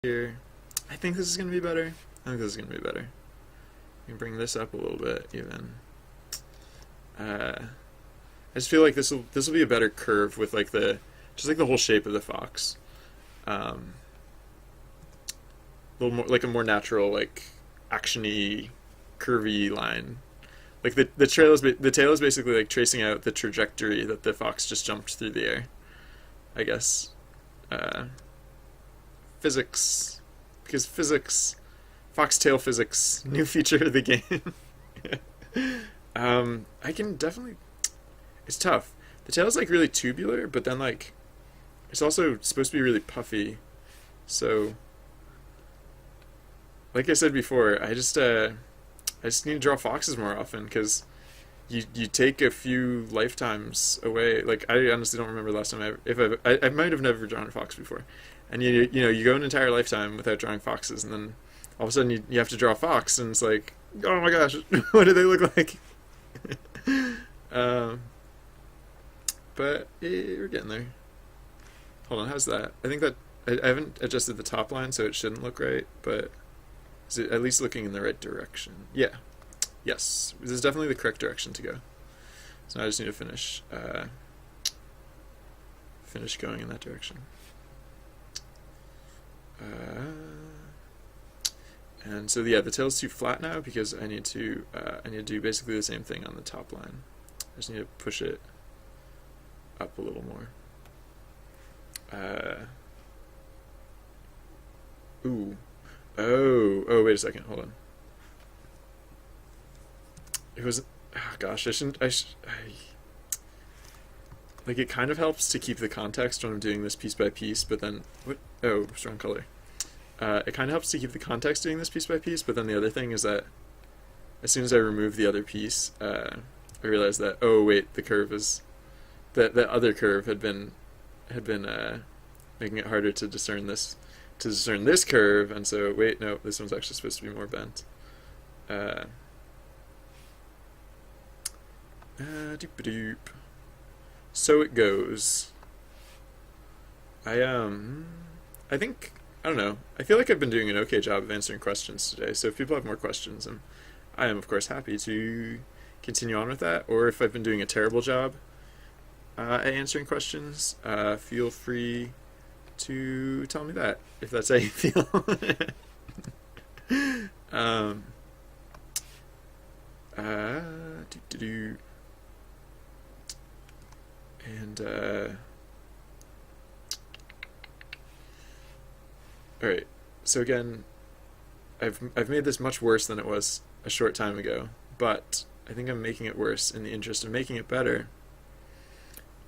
here. I think this is going to be better. I think this is going to be better. We can bring this up a little bit even. I just feel like this will be a better curve with like the whole shape of the fox. A little more like a more natural like actiony curvy line. Like the tail is basically like tracing out the trajectory that the fox just jumped through the air. I guess. Physics, because physics, foxtail physics, new feature of the game. I can definitely. It's tough. The tail is like really tubular, but then like it's also supposed to be really puffy. So, like I said before, I just need to draw foxes more often because you take a few lifetimes away. Like I honestly don't remember the last time I might have never drawn a fox before, and you go an entire lifetime without drawing foxes, and then all of a sudden you have to draw a fox, and it's like, oh my gosh, what do they look like? But we're getting there. Hold on, how's that? I think that I haven't adjusted the top line, so it shouldn't look right, but is it at least looking in the right direction? Yeah. Yes, this is definitely the correct direction to go. So now I just need to finish going in that direction. And so yeah, the tail's too flat now because I need to do basically the same thing on the top line. I just need to push it up a little more. Ooh. Oh, wait a second, hold on. It was, oh gosh, like it kind of helps to keep the context when I'm doing this piece by piece, but then, strong color. It kind of helps to keep the context doing this piece by piece, but then the other thing is that as soon as I remove the other piece, I realized that, oh wait, the curve is, that other curve had been making it harder to discern this curve, and so, wait, no, this one's actually supposed to be more bent. Doop-a-doop. So it goes. I think, I don't know, I feel like I've been doing an okay job of answering questions today, so if people have more questions, I am of course happy to continue on with that, or if I've been doing a terrible job at answering questions, feel free to tell me that, if that's how you feel. Doo-doo-doo. And all right. So again, I've made this much worse than it was a short time ago, but I think I'm making it worse in the interest of making it better.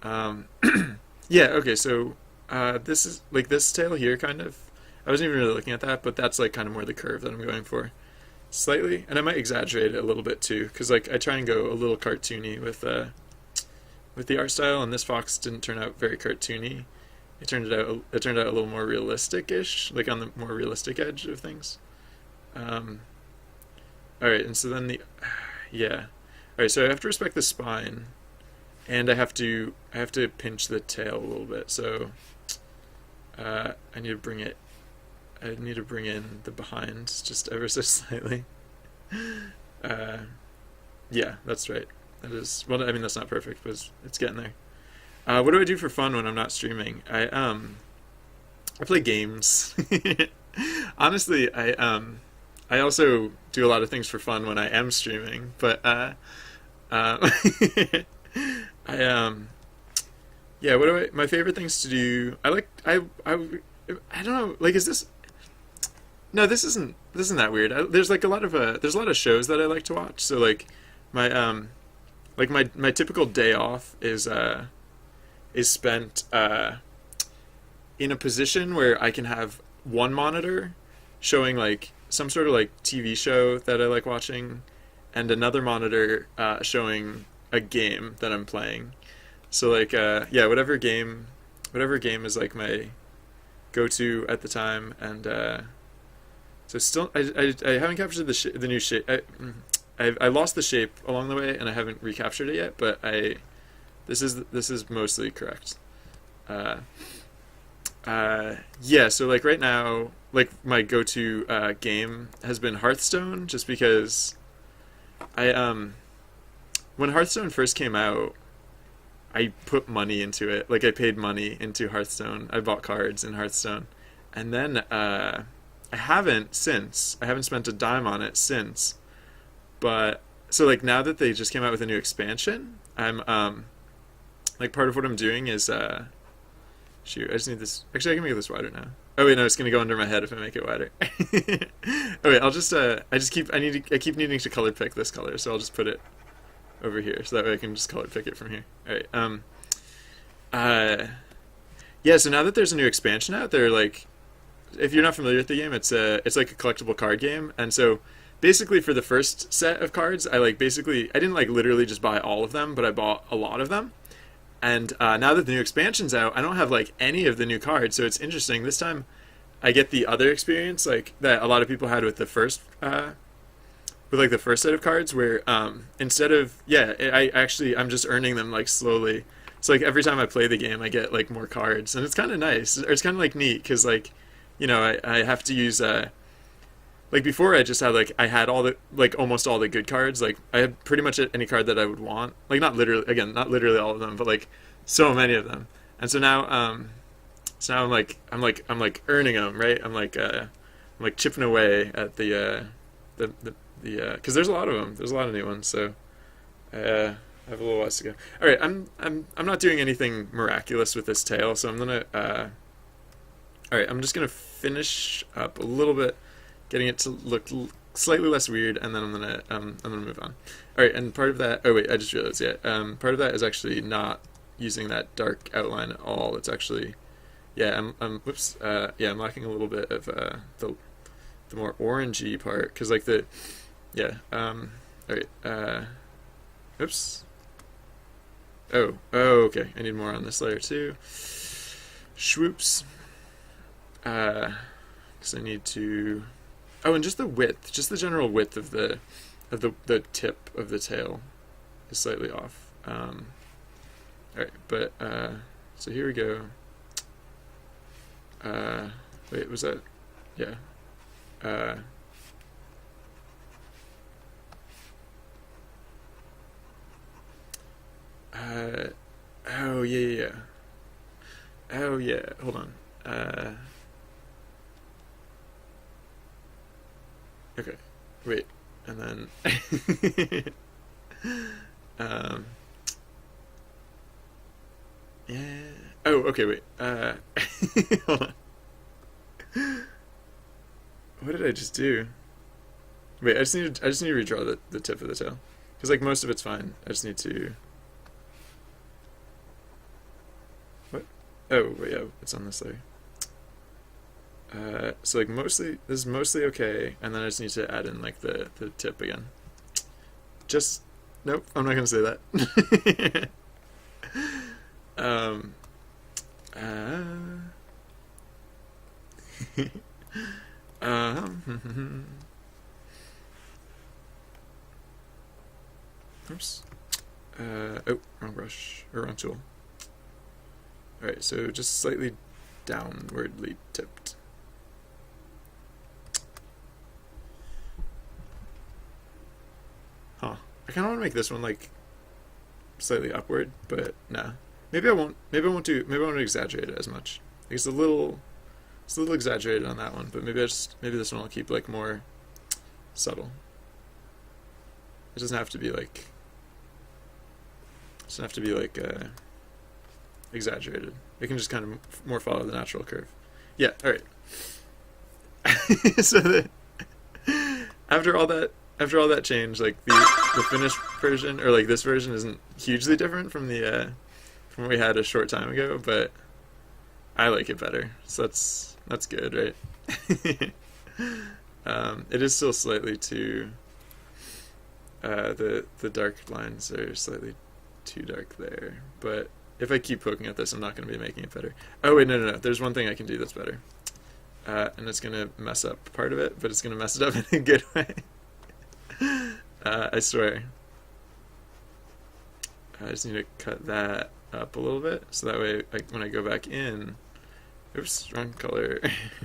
Yeah. Okay. So this is like this tail here, kind of. I wasn't even really looking at that, but that's like kind of more the curve that I'm going for, slightly, and I might exaggerate it a little bit too, because like I try and go a little cartoony with the art style, and this fox didn't turn out very cartoony. It turned out a little more realistic-ish, like on the more realistic edge of things. All right, and so then yeah. All right, so I have to respect the spine, and I have to pinch the tail a little bit. So I need to bring in the behind just ever so slightly. Yeah, that's right. That is, well, I mean, that's not perfect, but it's getting there. What do I do for fun when I'm not streaming? I play games. Honestly, I also do a lot of things for fun when I am streaming, but yeah, my favorite things to do, I don't know, like, is this, no, this isn't that weird. There's like a lot of shows that I like to watch, so like my typical day off is spent in a position where I can have one monitor showing like some sort of like TV show that I like watching, and another monitor showing a game that I'm playing. So like yeah, whatever game is like my go-to at the time, and so still I haven't captured the new shape. I lost the shape along the way, and I haven't recaptured it yet, but this is mostly correct. Yeah, so like right now like my go-to game has been Hearthstone, just because I when Hearthstone first came out, I put money into it. Like I paid money into Hearthstone. I bought cards in Hearthstone, and then I haven't since. I haven't spent a dime on it since. But so like now that they just came out with a new expansion, I'm like part of what I'm doing is shoot, I just need this. Actually, I can make this wider now. Oh wait, no, it's gonna go under my head if I make it wider. Oh wait, I'll just I keep needing to color pick this color, so I'll just put it over here, so that way I can just color pick it from here. All right. Yeah. So now that there's a new expansion out, they're like, if you're not familiar with the game, it's like a collectible card game, and so basically for the first set of cards, I didn't like literally just buy all of them, but I bought a lot of them. And now that the new expansion's out, I don't have like any of the new cards, so it's interesting. This time, I get the other experience like that a lot of people had with the first, with like the first set of cards, where instead of I'm just earning them like slowly. So like every time I play the game, I get like more cards, and it's kind of nice, or it's kind of like neat because like, you know, I have to use like before I just had like I had all the like almost all the good cards. Like I had pretty much any card that I would want. Like not literally all of them, but like so many of them. And so now I'm like earning them, right? I'm like chipping away at the because there's a lot of them. There's a lot of new ones, so I have a little ways to go. All right, I'm not doing anything miraculous with this tail, so I'm gonna all right, I'm just gonna finish up a little bit, getting it to look slightly less weird, and then I'm gonna move on. All right, and part of that. Oh wait, I just realized. Yeah, part of that is actually not using that dark outline at all. It's actually, yeah, whoops. Yeah, I'm lacking a little bit of the more orangey part, because like the, yeah. All right. Oops. Oh, okay. I need more on this layer too. Swoops. Because I need to. Oh, and just the width, just the general width of the tip of the tail is slightly off. All right, but so here we go. Wait, was that? Yeah. Oh yeah. Oh yeah. Hold on. Okay. Wait. And then yeah. Oh, okay, wait. Hold on. What did I just do? Wait, I just need to redraw the tip of the tail. Because like most of it's fine. I just need to. What? Oh, wait, yeah, it's on this layer. So like this is mostly okay, and then I just need to add in like the tip again. Just nope, I'm not gonna say that. Oops. Oh, wrong brush or wrong tool. All right, so just slightly downwardly tipped. Huh. I kind of want to make this one like slightly upward, but nah. Maybe I won't exaggerate it as much. It's a little exaggerated on that one, but maybe this one I'll keep like more subtle. It doesn't have to be like exaggerated. It can just kind of more follow the natural curve. Yeah. All right. So after all that change, like the finished version, or like this version, isn't hugely different from from what we had a short time ago, but I like it better. So that's good, right? It is still slightly too. The dark lines are slightly too dark there, but if I keep poking at this, I'm not going to be making it better. Oh wait, no. There's one thing I can do that's better, and it's going to mess up part of it, but it's going to mess it up in a good way. I swear. I just need to cut that up a little bit, so that way when I go back in, Oops, wrong color.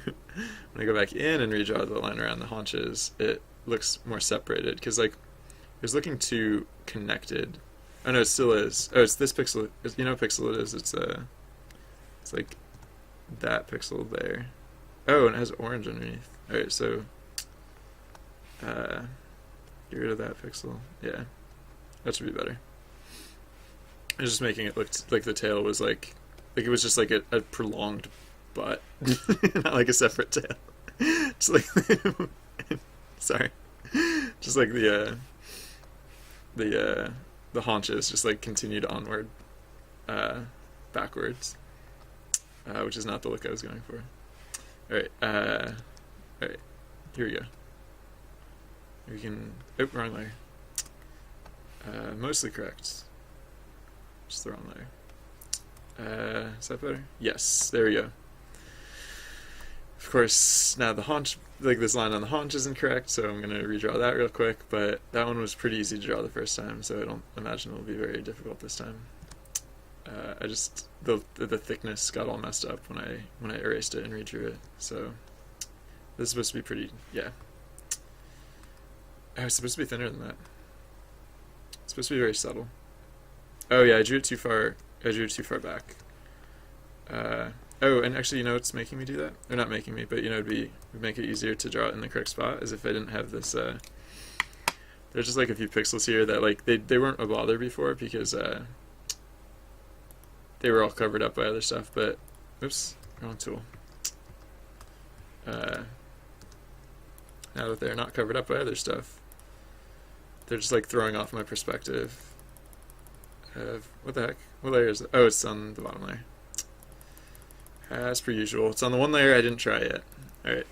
When I go back in and redraw the line around the haunches, it looks more separated, because like it was looking too connected. Oh no, it still is. Oh, it's this pixel. You know what pixel it is? It's like that pixel there. Oh, and it has orange underneath. Alright, so get rid of that pixel. Yeah, that should be better. I was just making it look like the tail was like it was just like a prolonged butt, not like a separate tail. Just like sorry, just like the haunches just like continued onward, backwards, which is not the look I was going for. All right, here we go. We can. Oh, wrong layer. Mostly correct. Just the wrong layer. Is that better? Yes, there we go. Of course, now the haunch, like this line on the haunch isn't correct, so I'm going to redraw that real quick, but that one was pretty easy to draw the first time, so I don't imagine it will be very difficult this time. I just, the thickness got all messed up when I erased it and redrew it, so this is supposed to be pretty, yeah. Oh, it's supposed to be thinner than that. It's supposed to be very subtle. Oh yeah, I drew it too far. I drew it too far back. Oh, and actually, you know what's making me do that? Or not making me, but you know, would make it easier to draw it in the correct spot, as if I didn't have this. There's just like a few pixels here that like they weren't a bother before, because they were all covered up by other stuff. But oops, wrong tool. Now that they're not covered up by other stuff, they're just like throwing off my perspective. What the heck? What layer is it? Oh, it's on the bottom layer. As per usual. It's on the one layer I didn't try yet. Alright.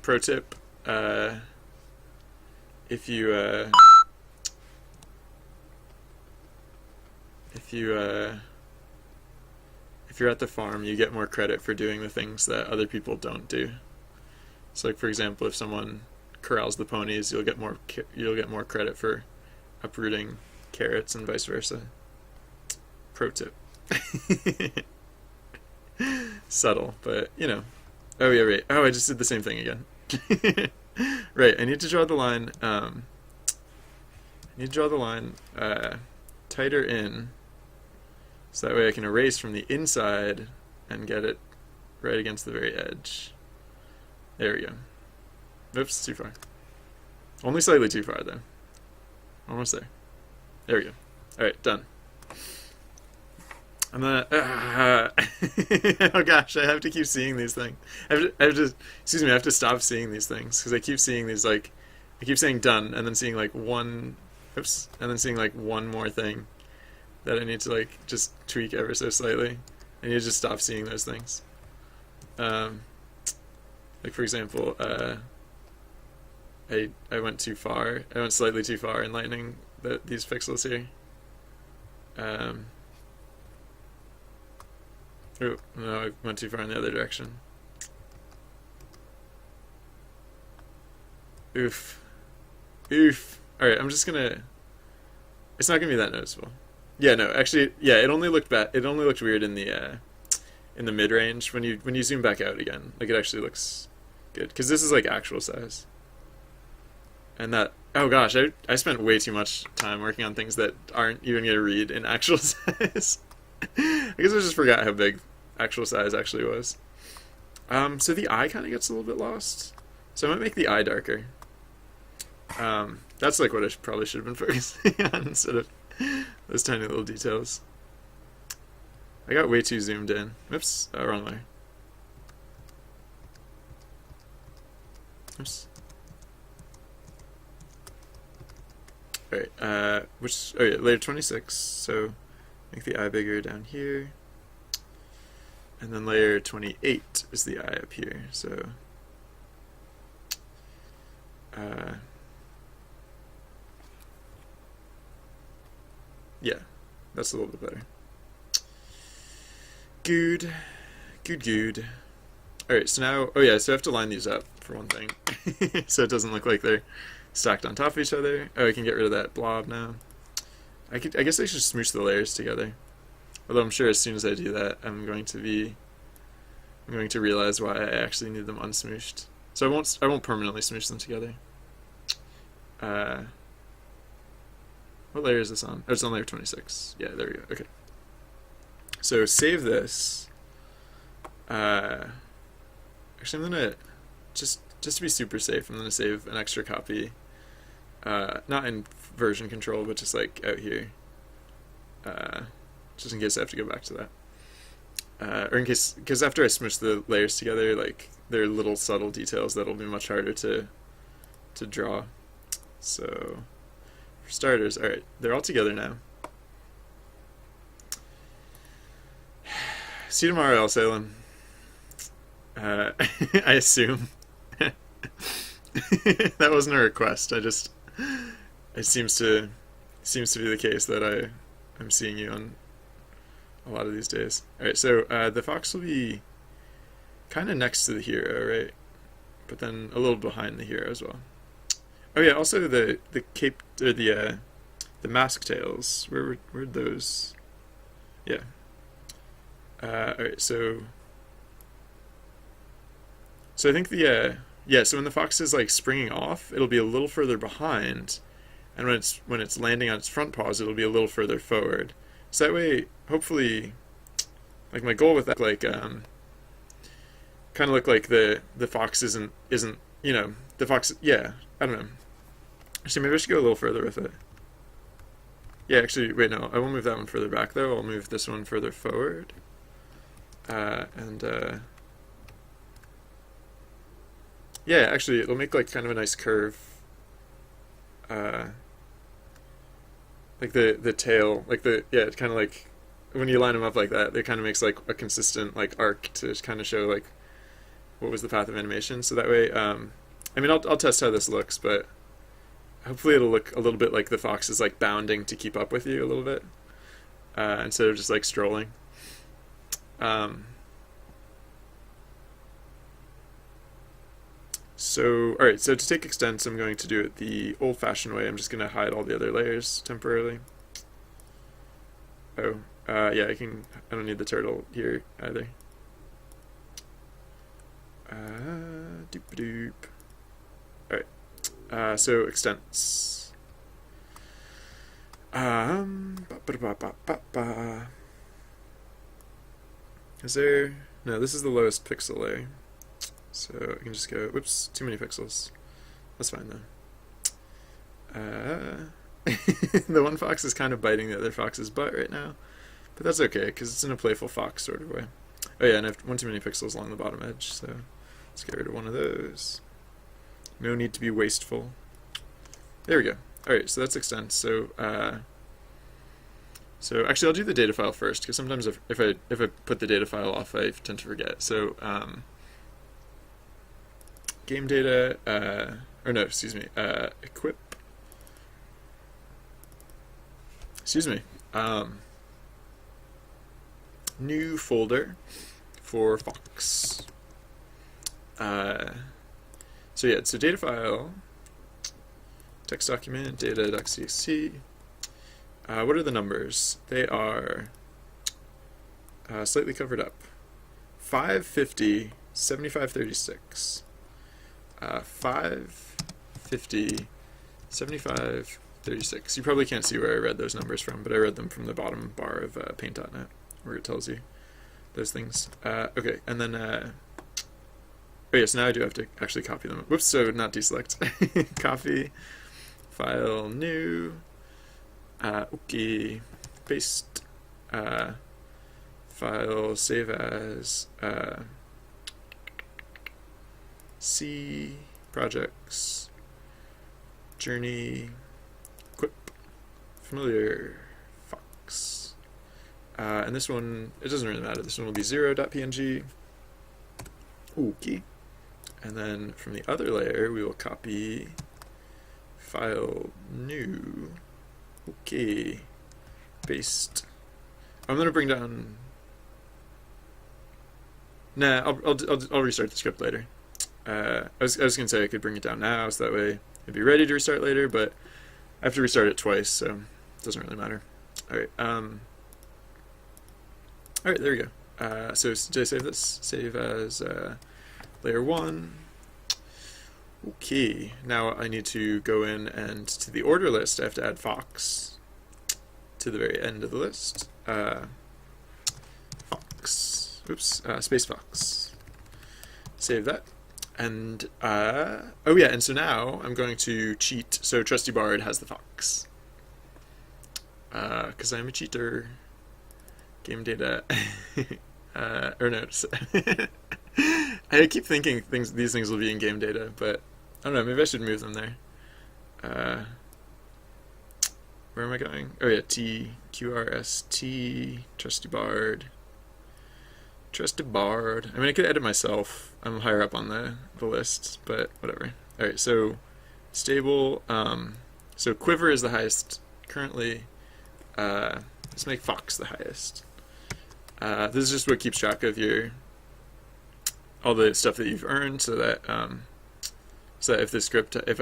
Pro tip. If you're at the farm, you get more credit for doing the things that other people don't do. So, like for example, if someone corrals the ponies, you'll get more credit for uprooting carrots, and vice versa. Pro tip. Subtle, but you know. Oh yeah, right. Oh, I just did the same thing again. Right. I need to draw the line. Tighter in. So that way I can erase from the inside and get it right against the very edge. There we go. Oops, too far. Only slightly too far, though. Almost there. There we go. Alright, done. I'm gonna... oh gosh, I have to keep seeing these things. I have to stop seeing these things, because I keep seeing these, like... I keep saying done, and then seeing, like, one... Oops. And then seeing, like, one more thing that I need to like just tweak ever so slightly. I need to just stop seeing those things. Like for example, I went too far. I went slightly too far in lightening these pixels here. Oh no, I went too far in the other direction. Oof. Alright, I'm just gonna... It's not gonna be that noticeable. Yeah, no, actually, yeah, it only looked bad. It only looked weird in the mid range. When you zoom back out again, like it actually looks good, because this is like actual size. And that, oh gosh, I spent way too much time working on things that aren't even gonna read in actual size. I guess I just forgot how big actual size actually was. So the eye kind of gets a little bit lost. So I might make the eye darker. That's like what I probably should have been focusing on instead of those tiny little details. I got way too zoomed in. Oops, wrong layer. Oops. Alright, oh yeah, layer 26, so make the eye bigger down here. And then layer 28 is the eye up here, so... yeah, that's a little bit better. Good. Alright, so now... oh yeah, so I have to line these up, for one thing. So it doesn't look like they're stacked on top of each other. Oh, I can get rid of that blob now. I guess I should smoosh the layers together. Although I'm sure as soon as I do that, I'm going to realize why I actually need them unsmooshed. So I won't permanently smoosh them together. What layer is this on? Oh, it's on layer 26. Yeah, there we go. Okay. So save this. Actually, I'm gonna just to be super safe, I'm gonna save an extra copy. Not in version control, but just like out here. Just in case I have to go back to that. Or in case, because after I smush the layers together, like there are little subtle details that'll be much harder to draw. So for starters, all right, they're all together now. See you tomorrow, El Salem. I assume. That wasn't a request. It seems to be the case that I'm seeing you on a lot of these days. All right, so the fox will be kind of next to the hero, right? But then a little behind the hero as well. Oh yeah, also the cape or the mask tails. Where'd those? Yeah. All right, so I think so when the fox is like springing off, it'll be a little further behind, and when it's landing on its front paws, it'll be a little further forward. So that way, hopefully, like my goal with that, like kind of look like the fox isn't the fox. Yeah, I don't know. Actually, maybe I should go a little further with it. Yeah, actually, wait, no, I won't move that one further back though. I'll move this one further forward. Yeah, actually, it'll make like kind of a nice curve. Like the tail, like it's kind of like when you line them up like that, it kind of makes like a consistent like arc to kind of show like what was the path of animation. So that way, I mean, I'll test how this looks, but hopefully it'll look a little bit like the fox is like bounding to keep up with you a little bit, instead of just like strolling. So, alright, so to take extents, I'm going to do it the old-fashioned way. I'm just going to hide all the other layers temporarily. Oh, yeah, I don't need the turtle here either. Doop-a-doop. Alright, so extents. Is there... No, this is the lowest pixel layer. So I can just go, whoops, too many pixels. That's fine though. The one fox is kind of biting the other fox's butt right now, but that's okay because it's in a playful fox sort of way. Oh yeah, and I have one too many pixels along the bottom edge, so let's get rid of one of those. No need to be wasteful. There we go. Alright, so that's extent. So actually I'll do the data file first, because sometimes if I put the data file off, I tend to forget. So game data, equip. New folder for Fox. So data file, text document, data.txt. What are the numbers? They are slightly covered up. 550, 7536. 550, 75, 36. You probably can't see where I read those numbers from, but I read them from the bottom bar of paint.net, where it tells you those things. Okay, and then, oh yes, now I do have to actually copy them. Whoops, so not deselect. Copy, file, new, okay, paste, file, save as, C, projects, journey, equip, familiar, fox. And this one, it doesn't really matter. This one will be 0.png. Okay. And then from the other layer, we will copy file new. Okay. Paste. I'm going to bring down... Nah, I'll restart the script later. I was going to say I could bring it down now, so that way it'd be ready to restart later, but I have to restart it twice, so it doesn't really matter. Alright, alright, there we go. So did I save this? Save as layer 1. Okay, now I need to go in and to the order list I have to add Fox to the very end of the list. Fox, oops, space Fox. Save that. And, oh yeah, and so now I'm going to cheat, so Trusty Bard has the Fox. Because I'm a cheater. Game data. Or no, I keep thinking these things will be in game data, but I don't know, maybe I should move them there. Where am I going? Oh yeah, TQRST, Trusty Bard. Trusty Bard. I mean, I could edit myself. I'm higher up on the list, but whatever. Alright, so stable. So Quiver is the highest currently. Let's make Fox the highest. This is just what keeps track of all the stuff that you've earned, so that if I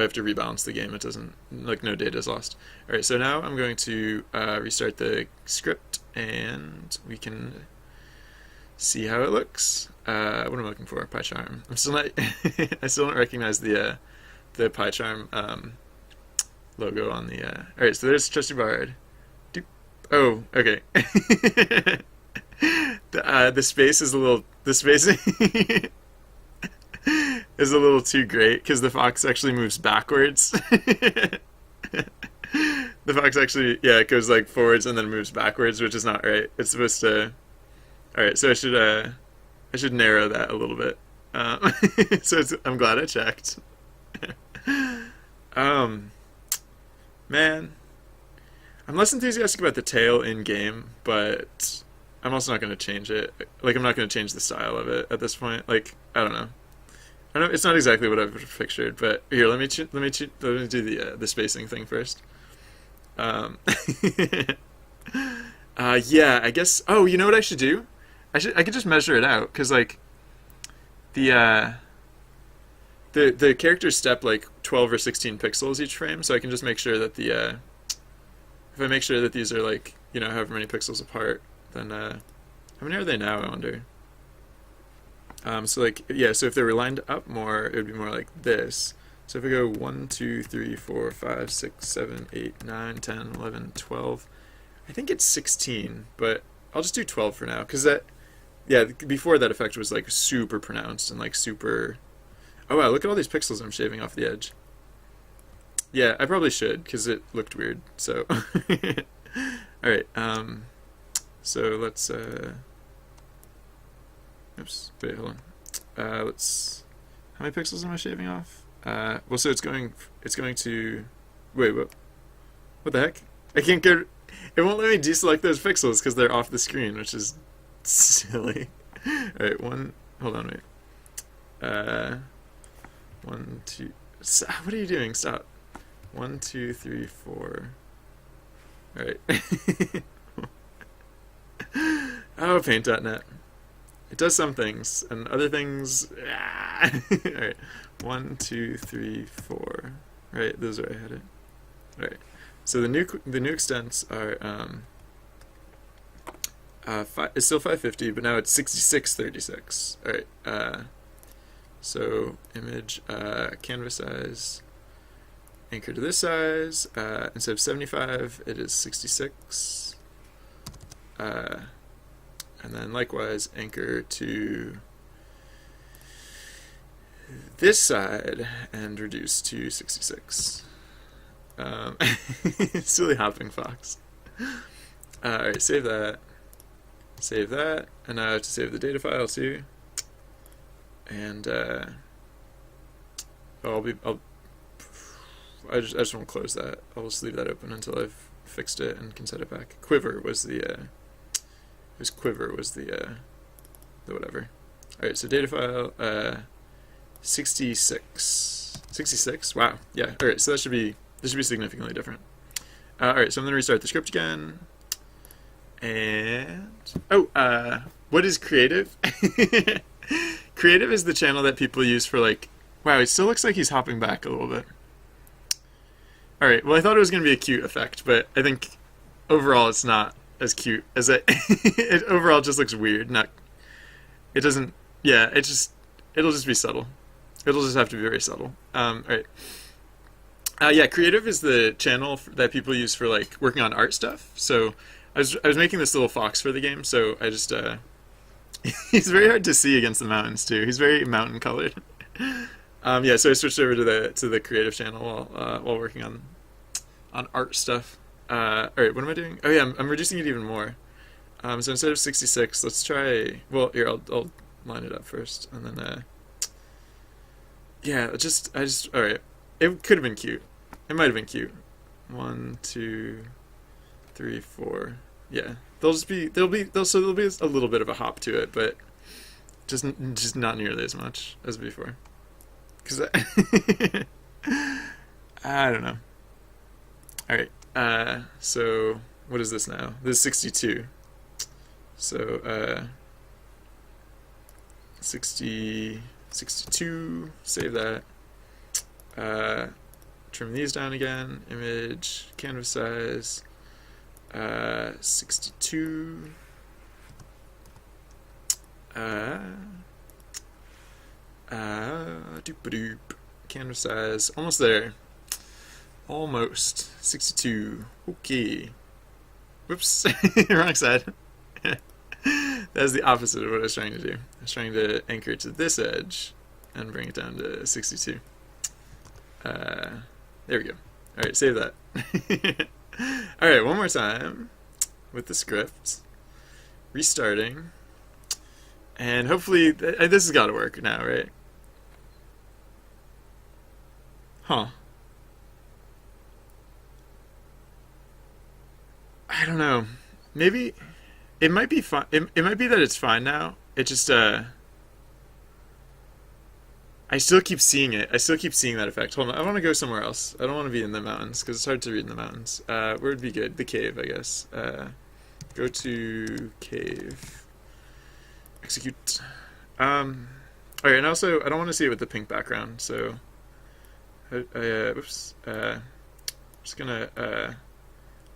have to rebalance the game, it doesn't, like, no data is lost. Alright, so now I'm going to restart the script, and we can see how it looks. What am I looking for? PyCharm. I'm still not. I still don't recognize the PyCharm logo on the. All right, so there's Trusty Bard. Doop. Oh, okay. The space is a little. The space is a little too great because the fox actually moves backwards. The fox actually, yeah, it goes like forwards and then moves backwards, which is not right. It's supposed to. All right, so I should narrow that a little bit. So I'm glad I checked. Man, I'm less enthusiastic about the tail in game, but I'm also not going to change it. Like, I'm not going to change the style of it at this point. Like, I don't know. It's not exactly what I've pictured, but here, let me do the spacing thing first. Yeah, I guess. Oh, you know what I should do? I could just measure it out, because like the characters step like 12 or 16 pixels each frame, so I can just make sure that if I make sure that these are like, you know, however many pixels apart, then how many are they now, I wonder? So like, yeah, so if they were lined up more, it would be more like this. So if I go 1, 2, 3, 4, 5, 6, 7, 8, 9, 10, 11, 12, I think it's 16, but I'll just do 12 for now, because that, yeah, before that effect was like super pronounced and like super. Oh wow, look at all these pixels I'm shaving off the edge. Yeah, I probably should, because it looked weird. So, alright, so let's, oops, wait, hold on. How many pixels am I shaving off? Well, so it's going to, wait, what the heck? I can't get, it won't let me deselect those pixels because they're off the screen, which is silly. Alright, hold on, wait. 1, 2, what are you doing? Stop. 1, 2, 3, 4. Alright. Oh, paint.net. It does some things, and other things. Alright. 1, 2, 3, 4. Right, those are I had it. Alright. So the new extents are it's still 550, but now it's 6636. Alright. So image canvas size, anchor to this size. Instead of 75, it is 66. And then likewise anchor to this side and reduce to 66. Silly hopping fox. Alright, save that. Save that. And now I have to save the data file too. And I just won't close that. I'll just leave that open until I've fixed it and can set it back. Quiver was the whatever. Alright, so data file 66. 66? Wow. Yeah. Alright, so this should be significantly different. Alright, so I'm gonna restart the script again. And what is creative? Creative is the channel that people use for like, wow, it still looks like he's hopping back a little bit. All right. Well, I thought it was going to be a cute effect, but I think overall it's not as cute as it. It overall just looks weird. Not. It doesn't. Yeah. It just. It'll just be subtle. It'll just have to be very subtle. All right. Yeah. Creative is the channel that people use for like working on art stuff. So I was making this little fox for the game. So I just. He's very hard to see against the mountains too. He's very mountain colored. Yeah, so I switched over to the creative channel while working on art stuff. All right, what am I doing? Oh yeah, I'm reducing it even more. So instead of 66, let's try. Well, here I'll line it up first, and then yeah, I just all right. It could have been cute. It might have been cute. 1, 2, 3, 4. Yeah, there'll be a little bit of a hop to it, but just not nearly as much as before. Because I don't know. All right. So what is this now? This is 62. So 62. Save that. Trim these down again. Image, canvas size. 62. Doop-a-doop. Canvas size. Almost there. Almost. 62. Okay. Whoops. Wrong side. That's the opposite of what I was trying to do. I was trying to anchor it to this edge and bring it down to 62. There we go. Alright, save that. Alright, one more time with the script. Restarting. And hopefully, this has got to work now, right? Huh. I don't know. Maybe it might be fine. It might be that it's fine now. It just I still keep seeing it. I still keep seeing that effect. Hold on. I want to go somewhere else. I don't want to be in the mountains because it's hard to read in the mountains. Where would be good? The cave, I guess. Go to cave. Execute. Alright, and also I don't want to see it with the pink background, so oops. I'm just gonna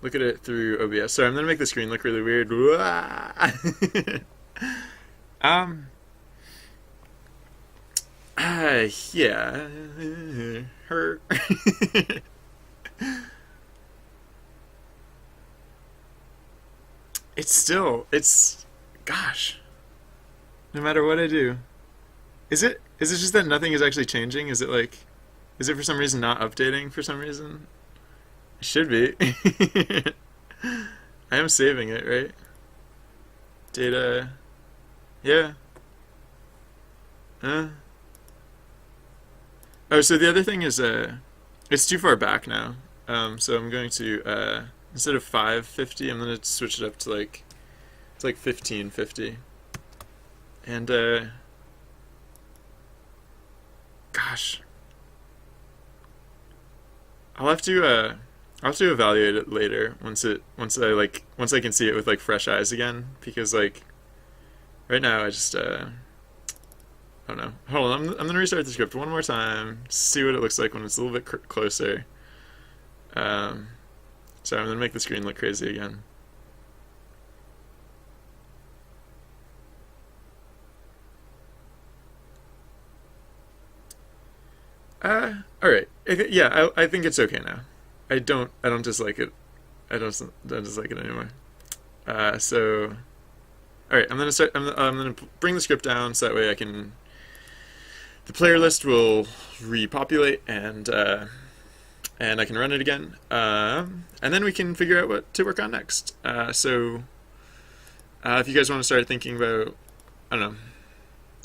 look at it through OBS. Sorry, I'm gonna make the screen look really weird. Yeah. Her. It's gosh. No matter what I do. Is it just that nothing is actually changing? Is it for some reason not updating for some reason? It should be. I am saving it, right? Data. Yeah. Oh, so the other thing is it's too far back now. So I'm going to instead of 550, I'm going to switch it up to like 1550. And gosh, I'll have to evaluate it later once I can see it with like fresh eyes again, because like right now I just I don't know. Hold on, I'm gonna restart the script one more time, see what it looks like when it's a little bit closer. So I'm gonna make the screen look crazy again. All right. Yeah, I think it's okay now. I don't dislike it. I don't dislike it anymore. So, all right. I'm gonna bring the script down so that way the player list will repopulate and I can run it again. And then we can figure out what to work on next. So, if you guys want to start thinking about, I don't know,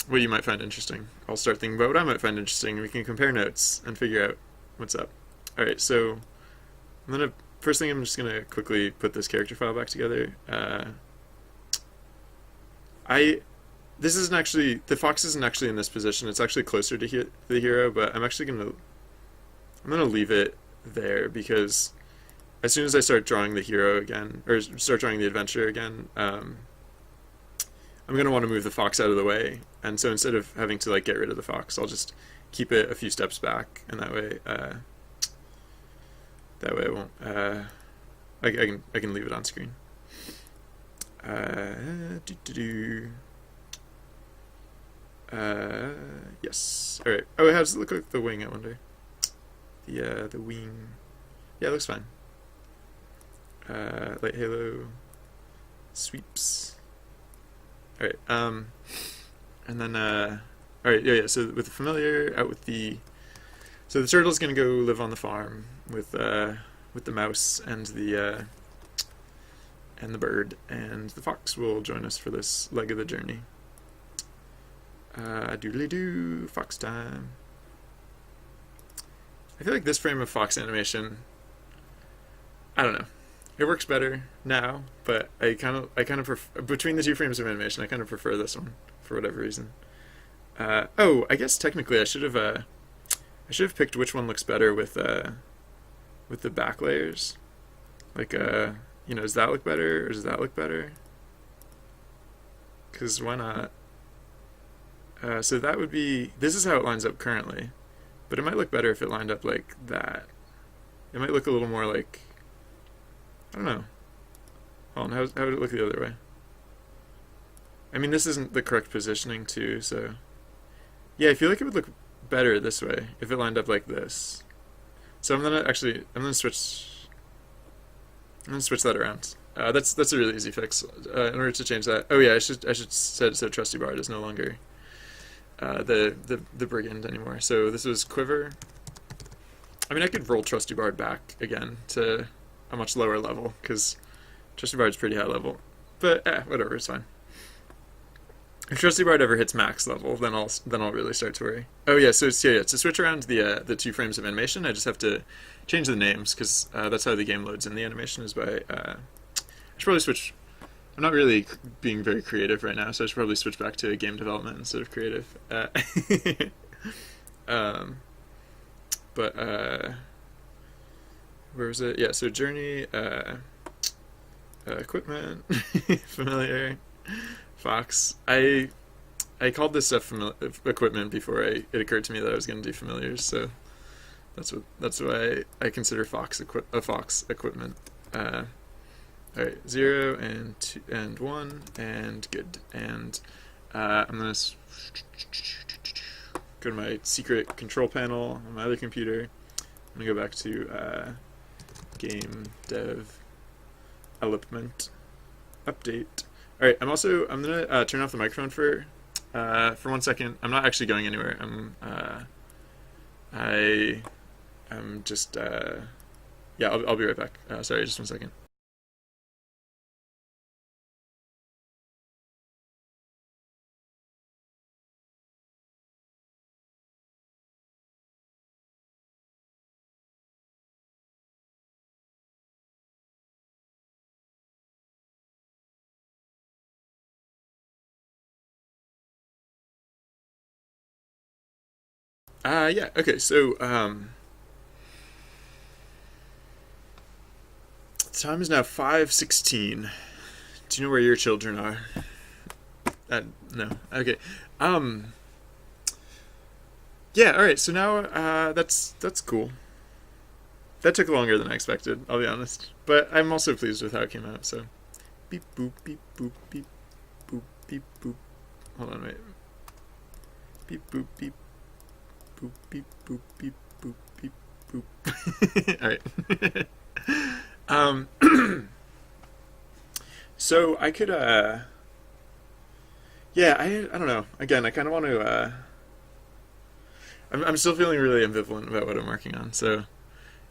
what you might find interesting, I'll start thinking about what I might find interesting, and we can compare notes and figure out what's up. Alright, so first thing I'm just gonna quickly put this character file back together. This isn't actually, the fox isn't actually in this position, it's actually closer to the hero, but I'm gonna leave it there, because as soon as I start drawing the hero again, or start drawing the adventure again, I'm going to want to move the fox out of the way, and so instead of having to like get rid of the fox, I'll just keep it a few steps back, and that way That way I won't. I can leave it on screen. Do do do. Yes. All right. Oh, how does it look like the wing? I wonder. The wing. Yeah, it looks fine. Light halo. Sweeps. All right. And then all right. Yeah. So with the familiar, out with the. So the turtle's gonna go live on the farm with the mouse and the bird, and the fox will join us for this leg of the journey. Doodly doo, fox time. I feel like this frame of fox animation, I don't know, it works better now, but I kind of prefer, between the two frames of animation, I kind of prefer this one for whatever reason. Oh, I guess technically I should have picked which one looks better with the back layers. Like does that look better or does that look better? Because why not? So that would be, this is how it lines up currently, but it might look better if it lined up like that. It might look a little more like, I don't know. Hold on, how would it look the other way? I mean, this isn't the correct positioning too, so yeah, I feel like it would look better this way if it lined up like this. So I'm gonna switch that around. That's a really easy fix. In order to change that, oh yeah, I should set it so Trusty Bard is no longer the brigand anymore. So this was quiver. I mean, I could roll Trusty Bard back again to a much lower level because Trusty Bard's pretty high level, but whatever, it's fine. If Trusty Bard ever hits max level, then I'll really start to worry. Oh yeah, so to switch around the two frames of animation, I just have to change the names because that's how the game loads in the animation is by. I should probably switch. I'm not really being very creative right now, so I should probably switch back to game development instead of creative. But where was it? Yeah, so journey, equipment, familiar. Fox. I called this stuff equipment before it occurred to me that I was going to do familiars, so that's why I consider Fox equipment. All right, 0 and 2 and 1 and good, and I'm gonna go to my secret control panel on my other computer. I'm gonna go back to game dev element update. All right, I'm gonna turn off the microphone for 1 second. I'm not actually going anywhere. I'm just yeah. I'll be right back. Sorry, just 1 second. Yeah. Okay. So the time is now 5:16. Do you know where your children are? No. Okay. Yeah. All right. So now that's cool. That took longer than I expected. I'll be honest, but I'm also pleased with how it came out. So, beep boop beep boop beep boop beep boop. Hold on, wait. Beep boop beep boop beep boop beep boop beep boop. All right. So I could yeah, I don't know. Again, I kind of want to I'm still feeling really ambivalent about what I'm working on. So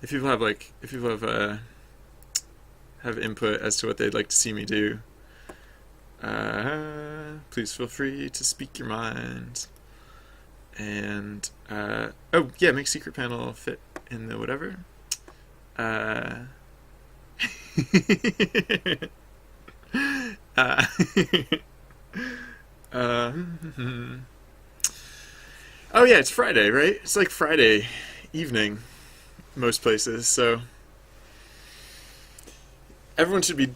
if people have input as to what they'd like to see me do, please feel free to speak your mind. And oh yeah, make secret panel fit in the whatever. Oh yeah, it's Friday, right? It's like Friday evening, most places. So everyone should be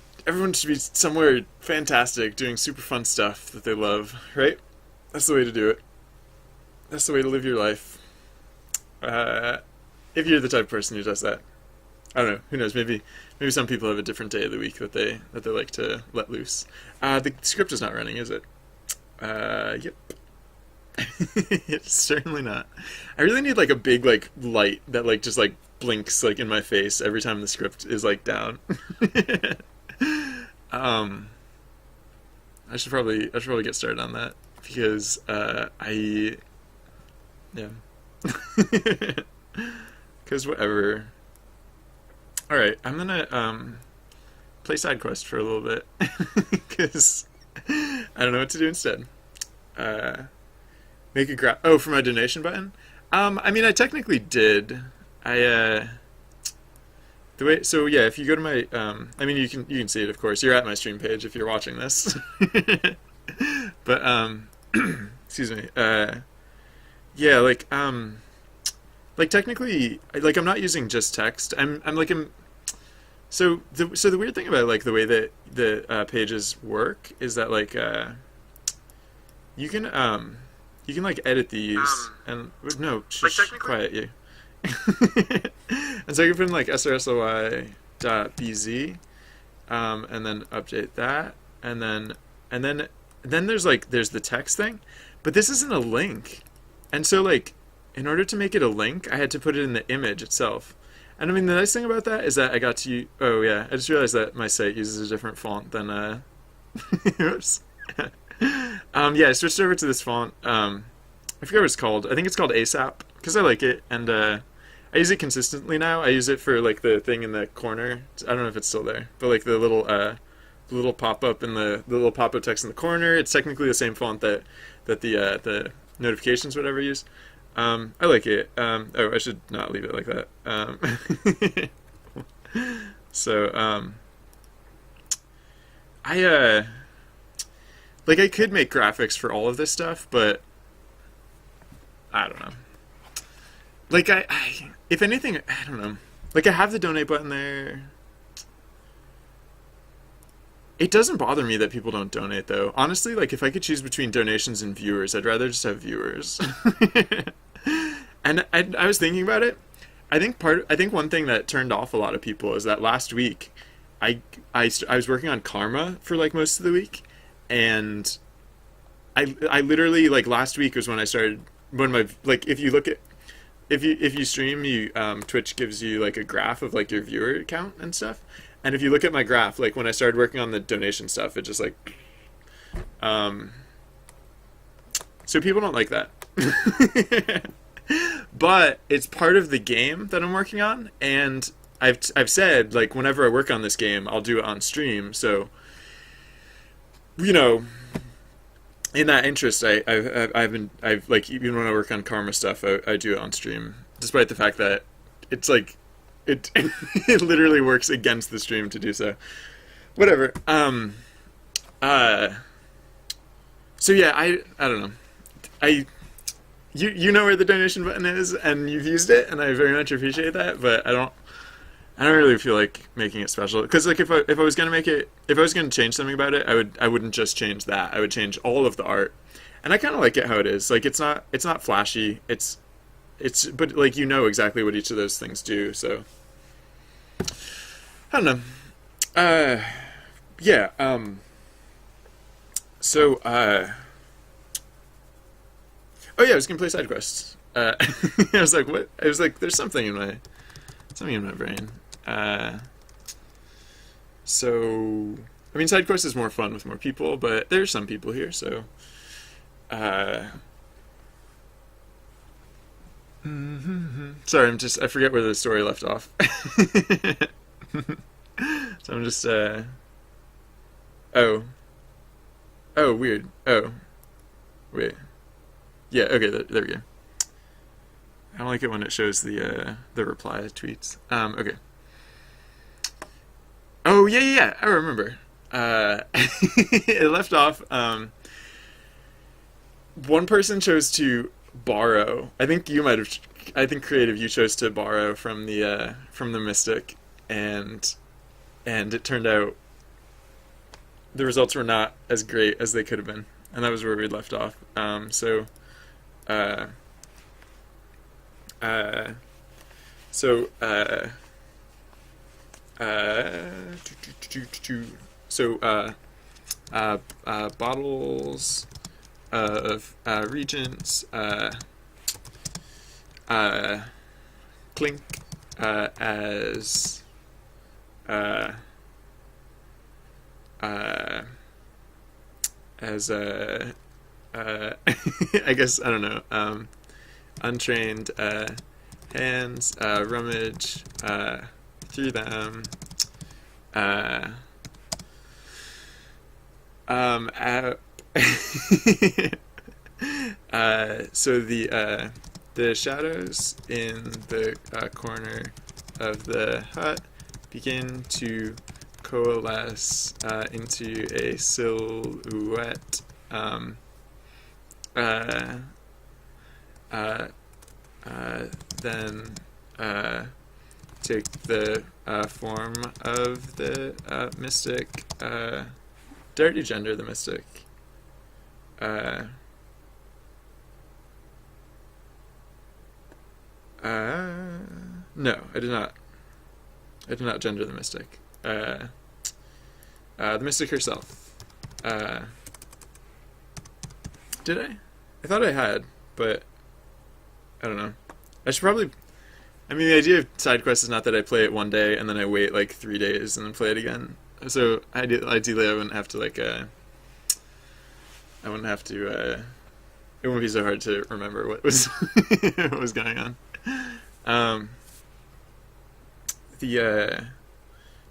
somewhere fantastic, doing super fun stuff that they love, right? That's the way to do it. That's the way to live your life. If you're the type of person who does that. I don't know. Who knows? Maybe some people have a different day of the week that they like to let loose. The script is not running, is it? Yep. It's certainly not. I really need like a big like light that like just like blinks like in my face every time the script is like down. um, I should probably get started on that because I yeah. Because whatever. All right, I'm gonna play side quest for a little bit because I don't know what to do instead. Uh, Make a for my donation button. I mean, I technically did. The way so yeah, if you go to my I mean you can see it of course. You're at my stream page if you're watching this. But excuse me. Yeah, like technically like I'm not using just text. I'm so the weird thing about like the way that the pages work is that like you can you can like edit these and no, like technically, quiet you. And so I can put in like srsly.bz, and then update that, and then there's the text thing, but this isn't a link, and so like in order to make it a link, I had to put it in the image itself. And I mean the nice thing about that is that I got to oh yeah, I just realized that my site uses a different font than oops. Yeah, I switched over to this font. I forget what it's called. I think it's called ASAP because I like it, and I use it consistently now. I use it for like the thing in the corner. I don't know if it's still there, but like the little pop up in the little pop up text in the corner. It's technically the same font that the notifications whatever use. I like it. Oh, I should not leave it like that. So I like I could make graphics for all of this stuff, but I don't know. Like I if anything, I don't know. Like I have the donate button there. It doesn't bother me that people don't donate though. Honestly, like if I could choose between donations and viewers, I'd rather just have viewers. And I was thinking about it. I think one thing that turned off a lot of people is that last week I was working on Karma for like most of the week, and I literally like last week was when I started when my like if you look at if you stream you Twitch gives you like a graph of like your viewer count and stuff, and if you look at my graph like when I started working on the donation stuff it just like so people don't like that. But it's part of the game that I'm working on, and I've said like whenever I work on this game I'll do it on stream, so you know in that interest I've like even when I work on Karma stuff I do it on stream despite the fact that it's like it it literally works against the stream to do so. Whatever. So yeah, I don't know. You know where the donation button is, and you've used it, and I very much appreciate that. But I don't really feel like making it special because like if I was gonna make it, if I was gonna change something about it, I wouldn't just change that. I would change all of the art, and I kind of like it how it is. Like it's not flashy. It's but like you know exactly what each of those things do. So I don't know. Yeah. So oh yeah, I was gonna play side quests. I was like, what? I was like, there's something in my brain. So I mean, side quest is more fun with more people, but there's some people here, so. Sorry, I forget where the story left off. So I'm just oh weird. Oh wait. Yeah, okay, there we go. I don't like it when it shows the reply tweets. Okay. Oh yeah, I remember. It left off. One person chose to borrow. I think you might have. I think creative. You chose to borrow from the Mystic, and it turned out the results were not as great as they could have been, and that was where we left off. So So bottles of regents clink as I guess I don't know, untrained hands rummage through them. Uh, uh, so the shadows in the corner of the hut begin to coalesce into a silhouette. Then take the form of the mystic. Did I already gender the mystic? No, I did not. I did not gender the mystic. The mystic herself. Did I? I thought I had, but I don't know. I should probably. I mean, the idea of side quests is not that I play it one day and then I wait like 3 days and then play it again. So ideally, I wouldn't have to like. I wouldn't have to. It wouldn't be so hard to remember what was what was going on. The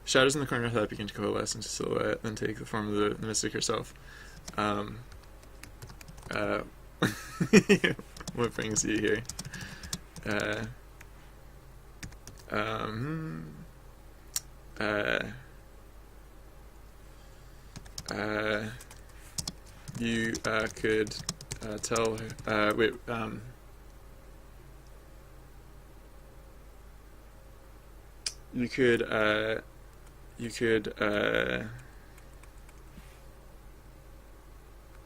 shadows in the corner of the hut begin to coalesce into silhouette, then take the form of the mystic herself. What brings you here? You could tell her. Wait. You could.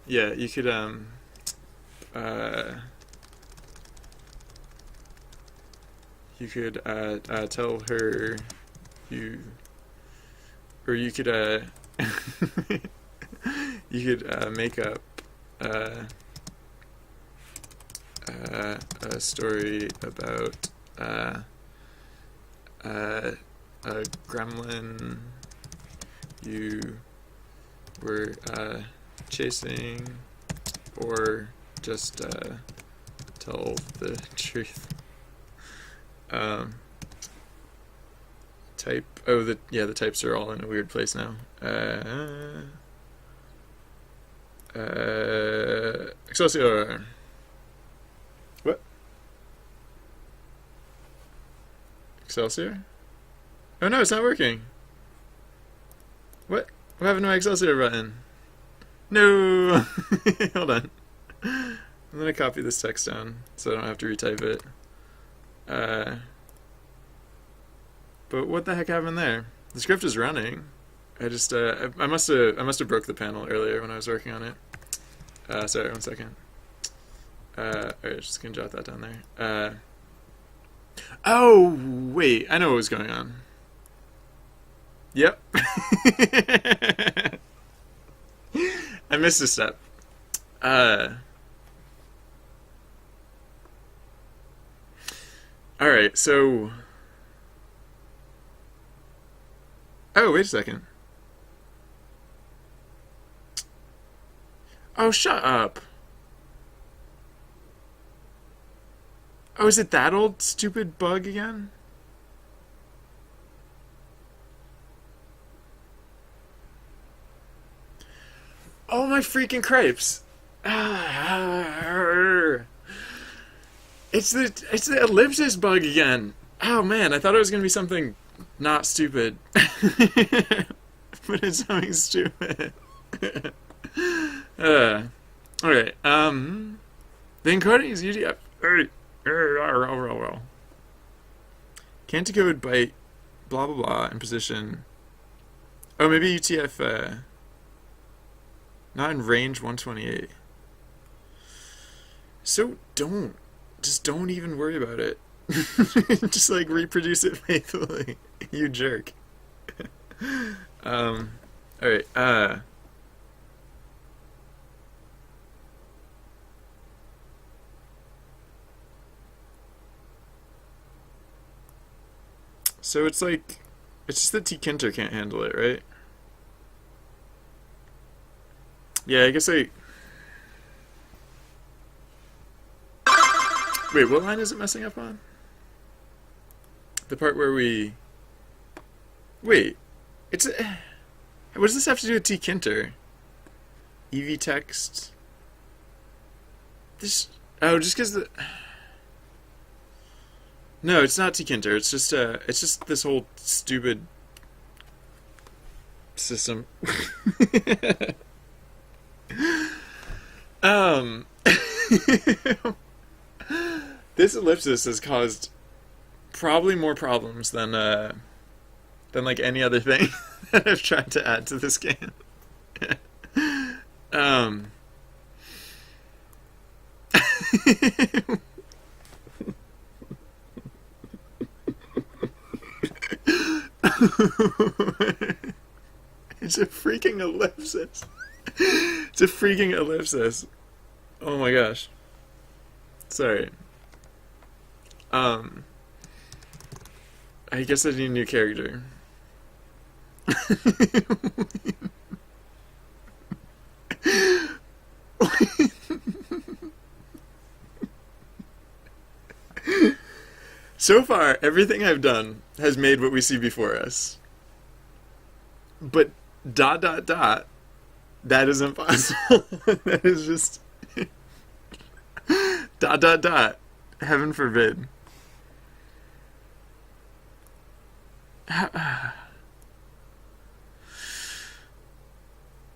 Yeah. You could. You could tell her you could you could make up a story about a gremlin you were chasing, or just tell the truth. Type. Oh, the types are all in a weird place now. Excelsior. What? Excelsior? Oh no, it's not working. What? What happened to my Excelsior button? No! Hold on. I'm gonna copy this text down so I don't have to retype it. But what the heck happened there? The script is running. I just I must have broke the panel earlier when I was working on it. Sorry, 1 second. Alright, just gonna jot that down there. Oh wait, I know what was going on. Yep. I missed a step. Alright, so. Oh, wait a second. Oh, shut up. Oh, is it that old stupid bug again? Oh, my freaking cripes. It's the ellipsis bug again. Oh man, I thought it was gonna be something not stupid. But it's something stupid. Alright, the encoding is usually can't decode byte blah blah blah in position. Oh, maybe UTF not in range 128. So just don't even worry about it. Just like reproduce it faithfully. You jerk. All right. So it's like, it's just that tkinter can't handle it, right? Yeah, I guess I. Wait, what line is it messing up on? The part where we. Wait, it's. What does this have to do with tkinter? EV text. This. Oh, just because the. No, it's not tkinter. It's just this whole stupid system. um. This ellipsis has caused probably more problems than like any other thing that I've tried to add to this game. um. It's a freaking ellipsis. It's a freaking ellipsis. Oh my gosh. Sorry. I guess I need a new character. So far, everything I've done has made what we see before us. But ... that is impossible. That is just... ... Heaven forbid.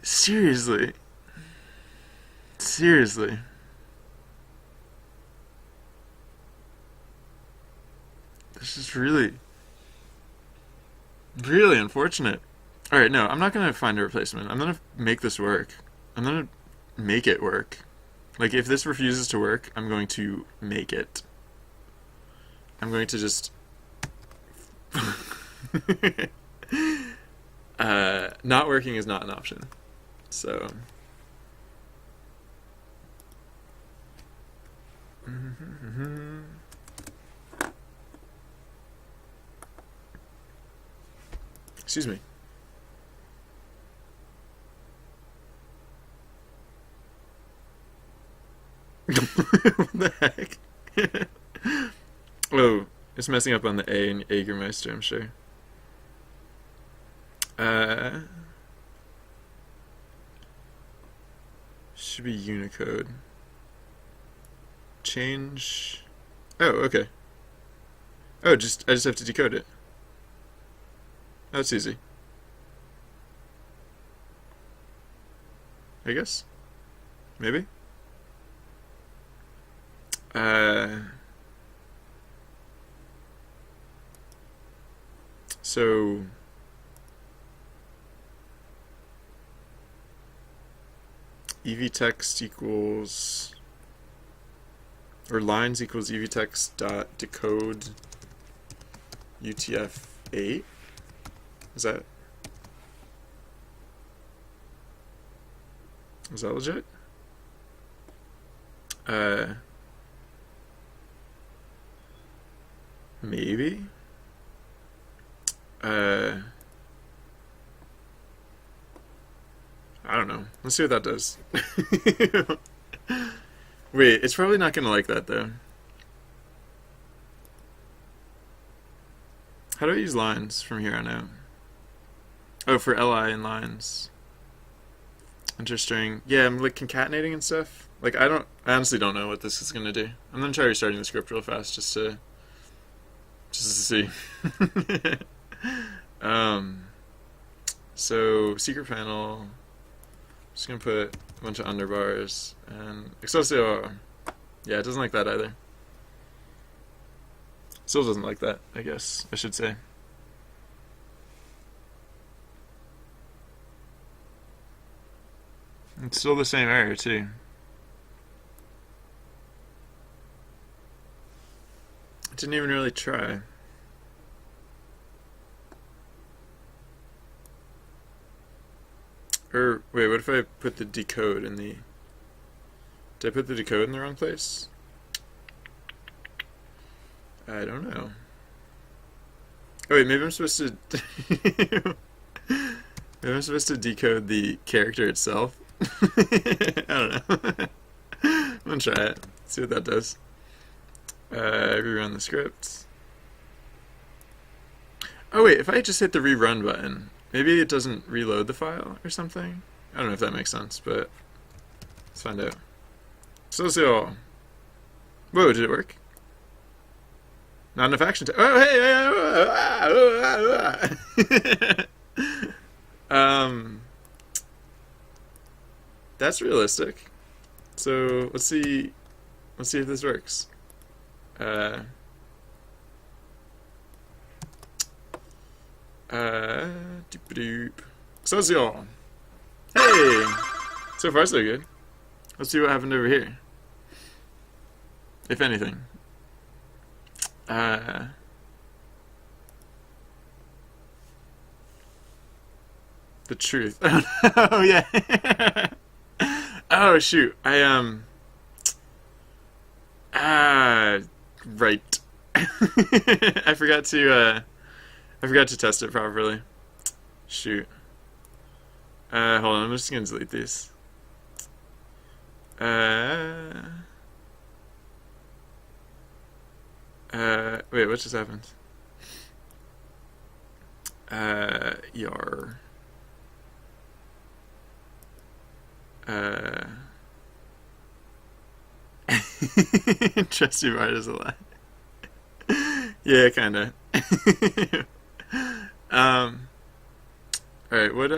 Seriously. Seriously. This is really, really unfortunate. Alright, no, I'm not gonna find a replacement. I'm gonna make this work. I'm gonna make it work. Like, if this refuses to work, I'm going to make it. I'm going to just... not working is not an option. So... Excuse me. What the heck? Oh, it's messing up on the A in Jägermeister, I'm sure. Should be Unicode. Change. Oh, okay. Oh, I just have to decode it. Oh, it's easy. I guess. Maybe. So EV text equals, or lines equals EV text dot decode UTF-8. Is that legit? Maybe. I don't know. Let's see what that does. Wait, it's probably not gonna like that though. How do I use lines from here on out? Oh, for li and lines. Interesting. Yeah, I'm like concatenating and stuff. Like I honestly don't know what this is gonna do. I'm gonna try restarting the script real fast just to see. So secret panel. Just gonna put a bunch of underbars and Excelsior. Yeah, it doesn't like that either. Still doesn't like that, I guess I should say. It's still the same error too. I didn't even really try. Or wait, what if I put the decode in the? Did I put the decode in the wrong place? I don't know. Oh wait, maybe I'm supposed to. Maybe I'm supposed to decode the character itself. I don't know. I'm gonna try it. See what that does. Rerun the script. Oh wait, if I just hit the rerun button, maybe it doesn't reload the file or something? I don't know if that makes sense, but let's find out. Socio. Whoa, did it work? Not enough action time. Oh, hey! That's realistic. So let's see if this works. Doop-a-doop. Socio. Hey! So far, so good. Let's see what happened over here. If anything. The truth. Oh, yeah. Oh, shoot. Right. I forgot to test it properly. Shoot. Hold on, I'm just gonna delete these. Wait, what just happened? Yar. Trust your heart is a lie. Yeah, kinda. Alright, what,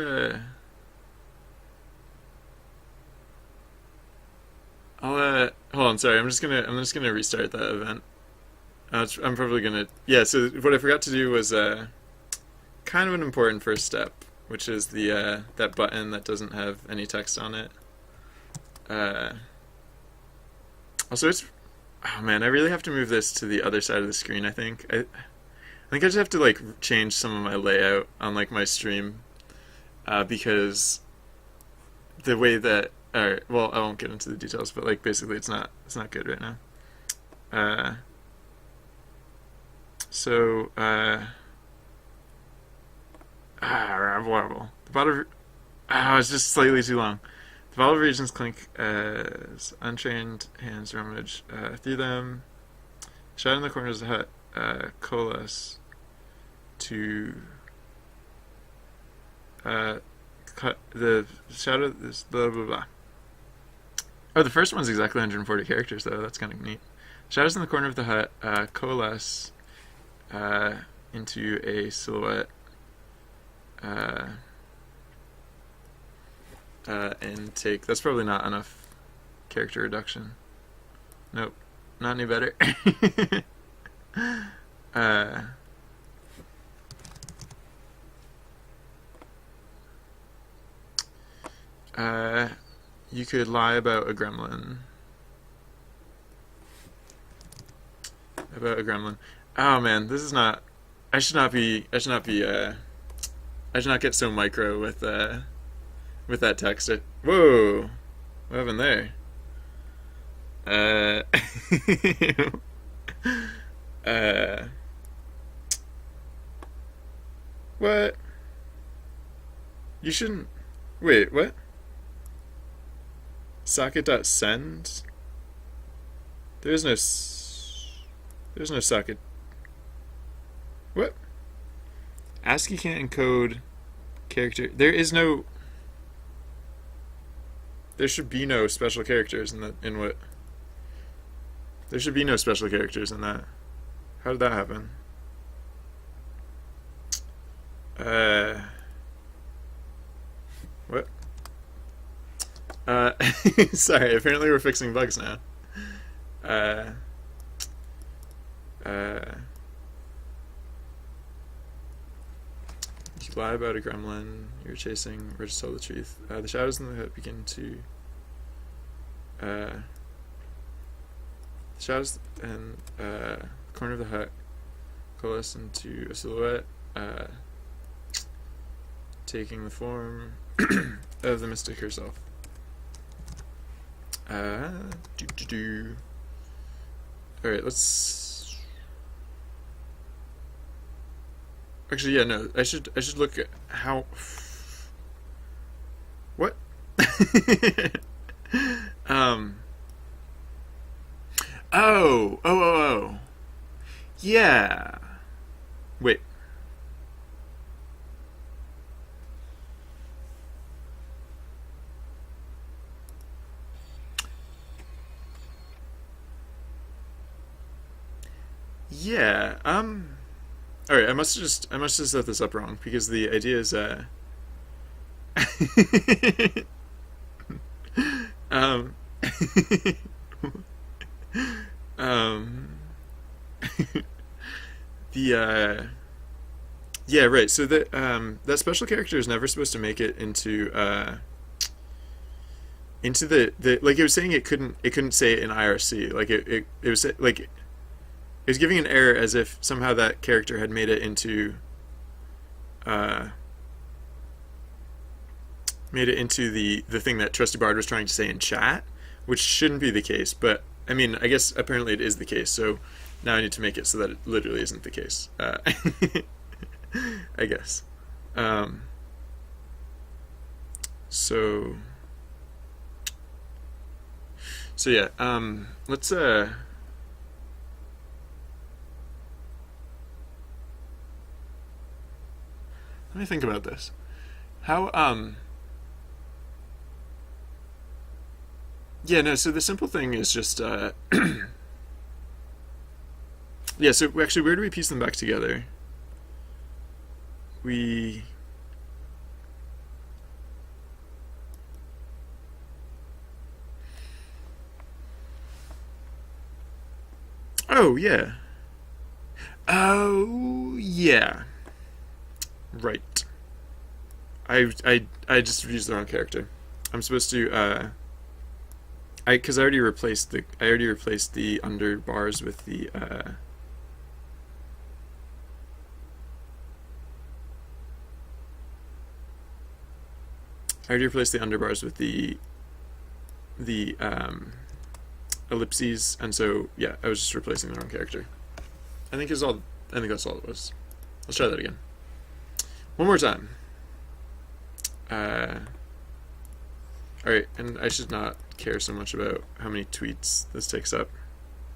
hold on, sorry, I'm just gonna restart that event. I'm probably gonna, yeah, so what I forgot to do was, kind of an important first step, which is the, that button that doesn't have any text on it. Also, it's, oh man, I really have to move this to the other side of the screen, I think. I think I just have to, like, change some of my layout on, like, my stream, because the way that, alright, well, I won't get into the details, but, like, basically it's not good right now. Horrible. The bottom, it's just slightly too long. The bottom regions clink as untrained hands rummage through them. Shadow in the corners of the hut coalesce to cut the shadow. This blah blah blah. Oh, the first one's exactly 140 characters though. That's kind of neat. Shadows in the corner of the hut coalesce into a silhouette. And take. That's probably not enough character reduction. Nope, not any better. You could lie about a gremlin. About a gremlin. Oh man, this is not. I should not get so micro with that text. Whoa, what happened there? What? You shouldn't. Wait, what? Socket.send? There's no socket. What? ASCII can't encode character. There should be no special characters in what? There should be no special characters in that. How did that happen? What? Sorry, apparently we're fixing bugs now. You lie about a gremlin you're chasing, or just tell the truth. The shadows in the hut begin to the shadows in the corner of the hut coalesce into a silhouette, taking the form of the mystic herself. Alright, let's... Actually, yeah, no, I should look at how... What? Oh. Yeah. Wait. Yeah. All right. I must have set this up wrong because the idea is um um the yeah, right. So that special character is never supposed to make it into the like it was saying it couldn't say it in IRC. Like it was like it was giving an error as if somehow that character had made it into uh the thing that Trusty Bard was trying to say in chat, which shouldn't be the case, but I mean, I guess apparently it is the case, so now I need to make it so that it literally isn't the case. I guess. So yeah, let's let me think about this. How yeah, no, so the simple thing is just yeah, so actually where do we piece them back together? We Oh, yeah. Oh, yeah. Right. I just used the wrong character. I'm supposed to because I already replaced the under bars with the I already replaced the underbars with the ellipses, and so yeah, I was just replacing the wrong character. I think that's all it was. Let's try that again. One more time. Alright, and I should not care so much about how many tweets this takes up.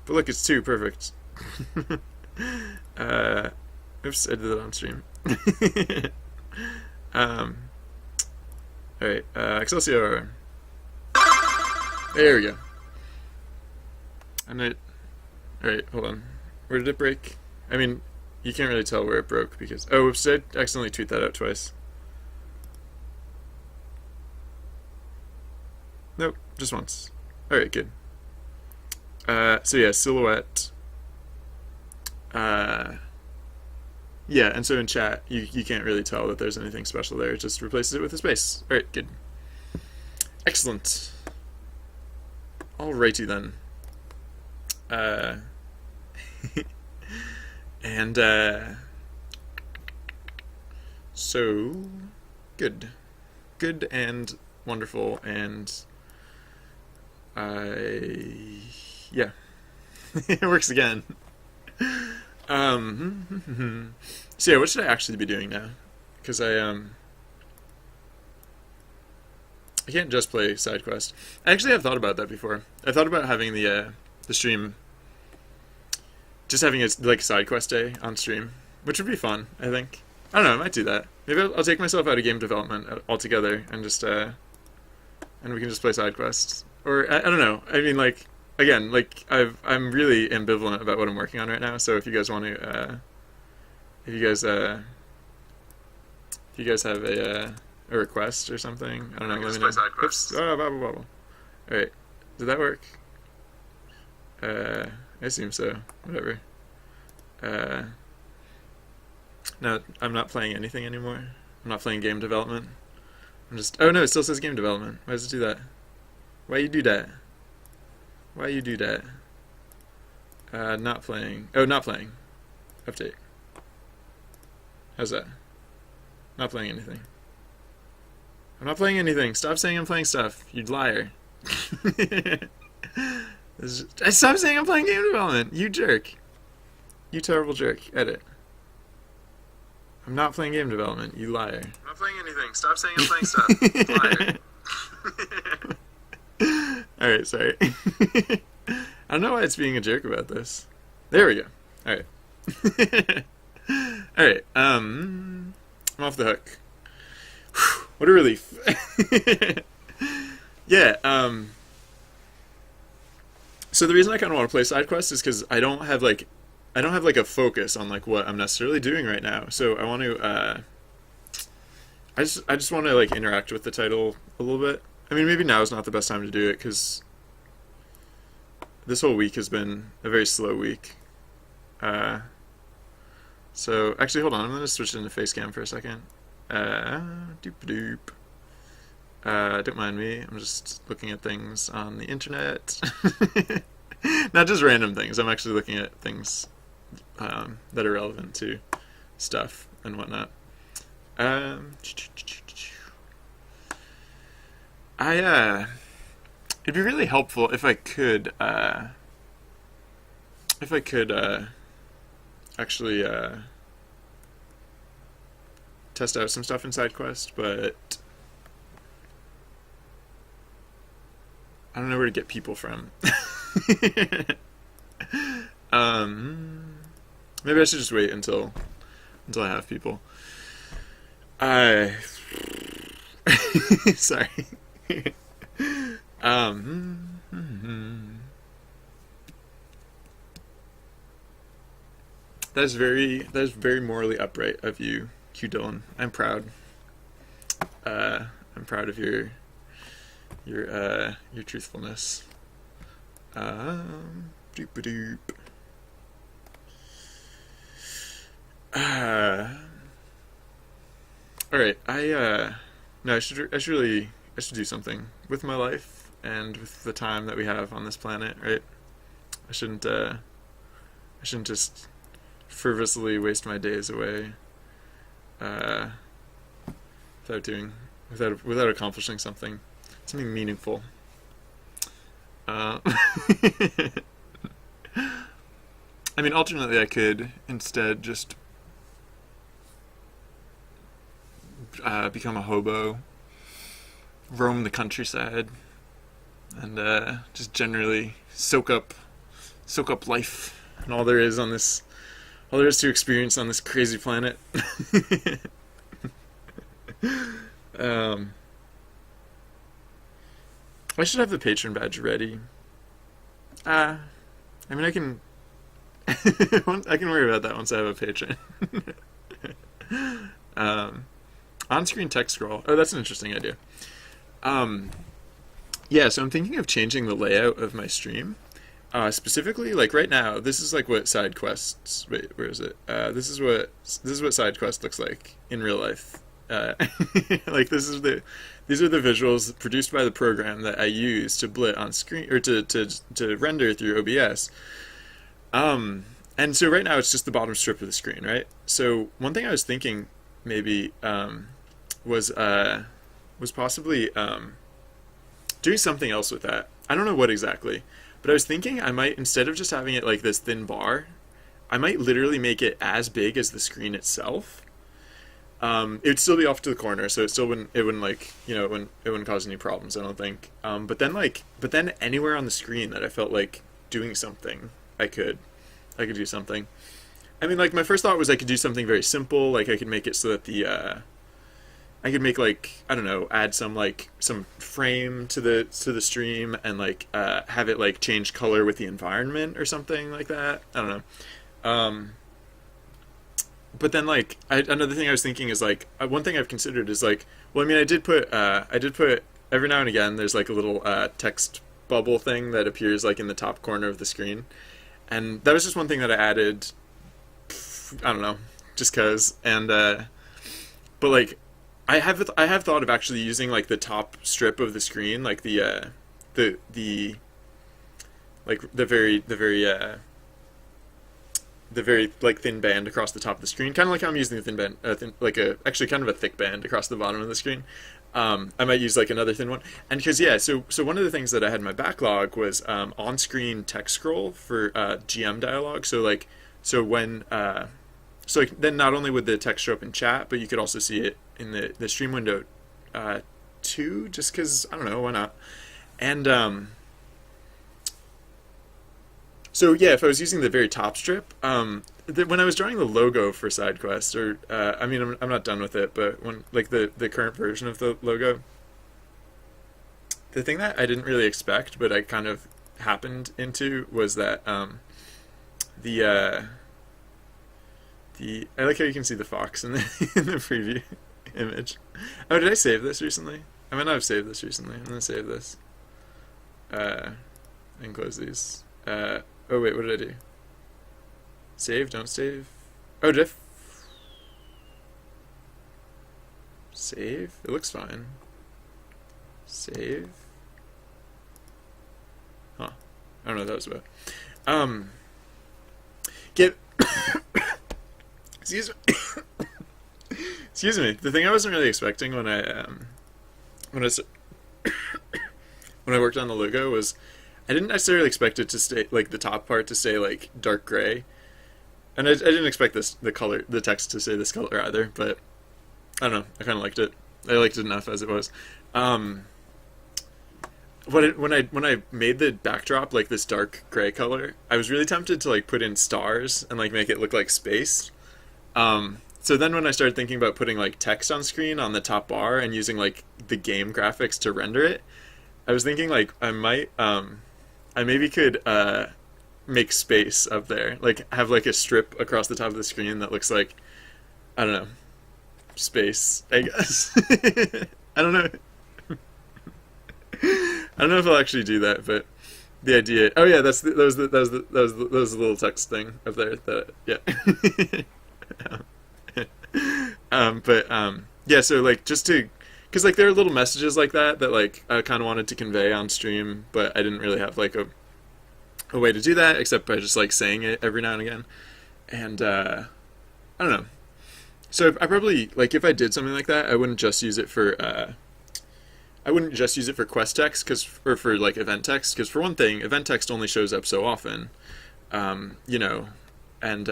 But look, it's 2, perfect. Oops, I did that on stream. Alright, Excelsior. There we go. And alright, hold on. Where did it break? I mean, you can't really tell where it broke because... Oh, oops, I accidentally tweet that out twice. Nope, just once. Alright, good. So yeah, silhouette. Yeah, and so in chat, you can't really tell that there's anything special there. It just replaces it with a space. Alright, good. Excellent. Alrighty then. And so good and wonderful, and yeah, it works again. So yeah, what should I actually be doing now? Because I can't just play side quest. I actually have thought about that before. I thought about having the stream, just having a side quest day on stream, which would be fun. I think. I don't know. I might do that. Maybe I'll take myself out of game development altogether and just and we can just play side quests. Or I don't know. I mean, like, again, like I'm really ambivalent about what I'm working on right now. So if you guys want to, if you guys have a request or something, I don't know. Let me know. Oops. Oh, bobble bobble. All right. Did that work? I assume so. Whatever. No, I'm not playing anything anymore. I'm not playing game development. I'm just... Oh no, it still says game development. Why does it do that? Why you do that? Why you do that? Not playing. Oh, not playing. Update. How's that? Not playing anything. I'm not playing anything. Stop saying I'm playing stuff. You liar. Stop saying I'm playing game development. You jerk. You terrible jerk. Edit. I'm not playing game development. You liar. I'm not playing anything. Stop saying I'm playing stuff. Liar. Alright, sorry. I don't know why it's being a jerk about this. There we go. Alright. Alright, I'm off the hook. Whew, what a relief. Yeah, so the reason I kind of want to play side quests is because I don't have like a focus on like what I'm necessarily doing right now. So I want to I just want to like interact with the title a little bit. I mean, maybe now is not the best time to do it because this whole week has been a very slow week. So actually, hold on. I'm gonna switch into Facecam for a second. Doop doop. Don't mind me. I'm just looking at things on the internet. Not just random things. I'm actually looking at things that are relevant to stuff and whatnot. It'd be really helpful if I could actually test out some stuff in SideQuest, but I don't know where to get people from. Maybe I should just wait until I have people. Sorry. That's very morally upright of you, Q Dylan. I'm proud. I'm proud of your truthfulness. Doop doop. All right. No, I should do something with my life and with the time that we have on this planet, right? I shouldn't just frivolously waste my days away without accomplishing something meaningful. I mean, alternately, I could instead just become a hobo, roam the countryside, and just generally soak up life and all there is to experience on this crazy planet. I should have the patron badge ready. I mean, I can worry about that once I have a patron. On-screen text scroll. Oh, that's an interesting idea. Yeah, so I'm thinking of changing the layout of my stream. Specifically, like right now, this is like what side quests. Wait, where is it? This is what side quest looks like in real life. Like these are the visuals produced by the program that I use to blit on screen or to render through OBS. And so right now it's just the bottom strip of the screen, right? So one thing I was thinking maybe was possibly doing something else with that. I don't know what exactly, but I was thinking I might, instead of just having it like this thin bar, I might literally make it as big as the screen itself. It would still be off to the corner, so it wouldn't like, you know, it wouldn't cause any problems, I don't think. But then anywhere on the screen that I felt like doing something, I could do something. I mean, like my first thought was I could do something very simple, like I could make it so that I could make like, I don't know, add some frame to the stream and like have it like change color with the environment or something like that. I don't know. But then, like, another thing I was thinking is, like, one thing I've considered is, like, well, I mean, I did put, every now and again, there's, like, a little text bubble thing that appears, like, in the top corner of the screen. And that was just one thing that I added, I don't know, just 'cause. And, but, like, I have thought of actually using, like, the top strip of the screen, like, the very like thin band across the top of the screen, kind of like how I'm using the thin band, actually kind of a thick band across the bottom of the screen. I might use like another thin one. And because yeah, so one of the things that I had in my backlog was on-screen text scroll for GM dialogue. So like so when so like, then not only would the text show up in chat, but you could also see it in the stream window too. Just because I don't know, why not? And so yeah, if I was using the very top strip, when I was drawing the logo for SideQuest, or I mean, I'm not done with it, but when like the current version of the logo, the thing that I didn't really expect, but I kind of happened into was that the I like how you can see the fox in in the preview image. Oh, did I save this recently? I might not have saved this recently. I'm gonna save this and close these. Oh wait, what did I do? Save, don't save. Oh, did I save? It looks fine. Save. Huh. I don't know what that was about. Get. Excuse me. Excuse me. The thing I wasn't really expecting when when I when I worked on the logo was I didn't necessarily expect it to stay like the top part to stay like dark gray, and I didn't expect the text to say this color either. But I don't know. I kind of liked it. I liked it enough as it was. When I made the backdrop like this dark gray color, I was really tempted to like put in stars and like make it look like space. So then when I started thinking about putting like text on screen on the top bar and using like the game graphics to render it, I was thinking like I maybe could make space up there, like have like a strip across the top of the screen that looks like, I don't know, space, I guess. I don't know. I don't know if I'll actually do that, but the idea. Oh yeah, that was the little text thing up there. That yeah. Yeah. So like just to, because like there are little messages like that like I kind of wanted to convey on stream, but I didn't really have like a way to do that except by just like saying it every now and again, and I don't know. So I probably like if I did something like that, I wouldn't just use it for quest text or for like event text, because for one thing, event text only shows up so often, you know, and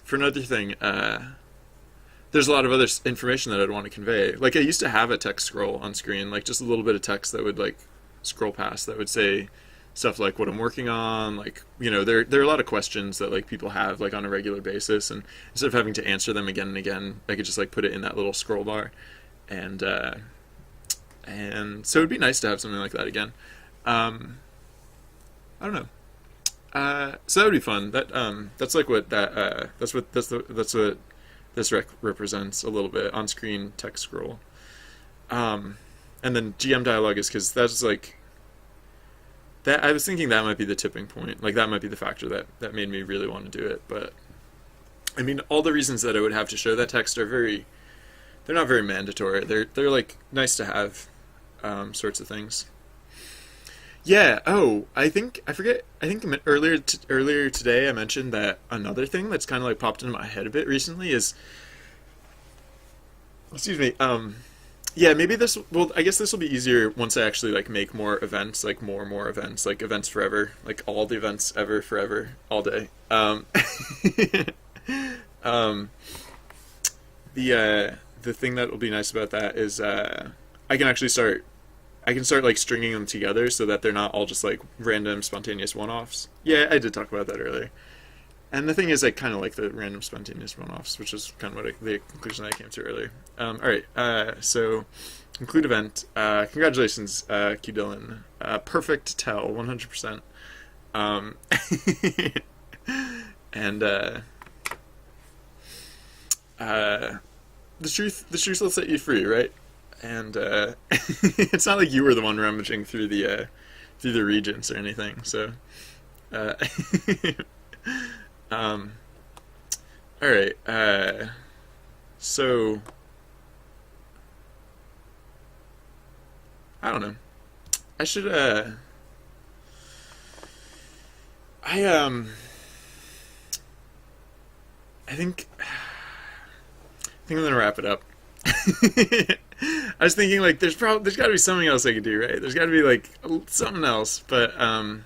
for another thing, there's a lot of other information that I'd want to convey. Like I used to have a text scroll on screen, like just a little bit of text that would like scroll past that would say stuff like what I'm working on, like, you know, there are a lot of questions that like people have like on a regular basis, and instead of having to answer them again and again, I could just like put it in that little scroll bar, and so it'd be nice to have something like that again. I don't know. So that would be fun. That's like what that's what this represents a little bit, on-screen text scroll. And then GM dialogue is because that's like that. I was thinking that might be the tipping point. Like that might be the factor that made me really want to do it. But I mean, all the reasons that I would have to show that text they're not very mandatory. They're like nice to have. Sorts of things. Yeah. Oh, I think earlier today I mentioned that another thing that's kind of like popped into my head a bit recently is, excuse me. Yeah, maybe this. Well, I guess this will be easier once I actually like make more events, like more events, like events forever, like all the events ever, forever, all day. The thing that will be nice about that is I can actually start like stringing them together so that they're not all just like random spontaneous one-offs. Yeah, I did talk about that earlier. And the thing is, I kind of like the random spontaneous one-offs, which is kind of the conclusion that I came to earlier. All right, so include event. Congratulations, Q Dylan. Perfect tell, 100%. And the truth will set you free, right? And it's not like you were the one rummaging through the regents or anything. So, all right. So I don't know. I should. I think I'm gonna wrap it up. I was thinking like there's got to be something else I could do, right? There's got to be like something else, but I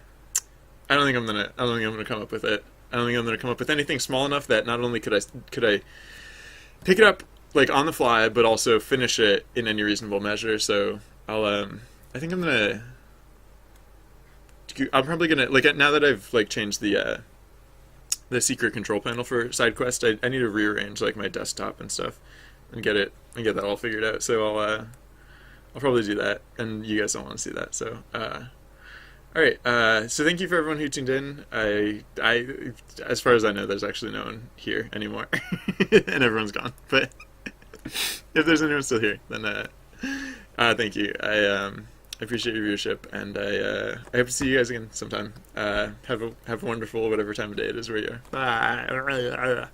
don't think I'm gonna come up with it. I don't think I'm gonna come up with anything small enough that not only could I pick it up like on the fly, but also finish it in any reasonable measure. So I think I'm probably gonna like now that I've like changed the secret control panel for SideQuest. I need to rearrange like my desktop and stuff and get that all figured out. So I'll probably do that, and you guys don't want to see that. So all right. So thank you for everyone who tuned in. As far as I know, there's actually no one here anymore, and everyone's gone. But if there's anyone still here, then thank you. I appreciate your viewership, and I hope to see you guys again sometime. Have a wonderful whatever time of day it is where you are. Bye.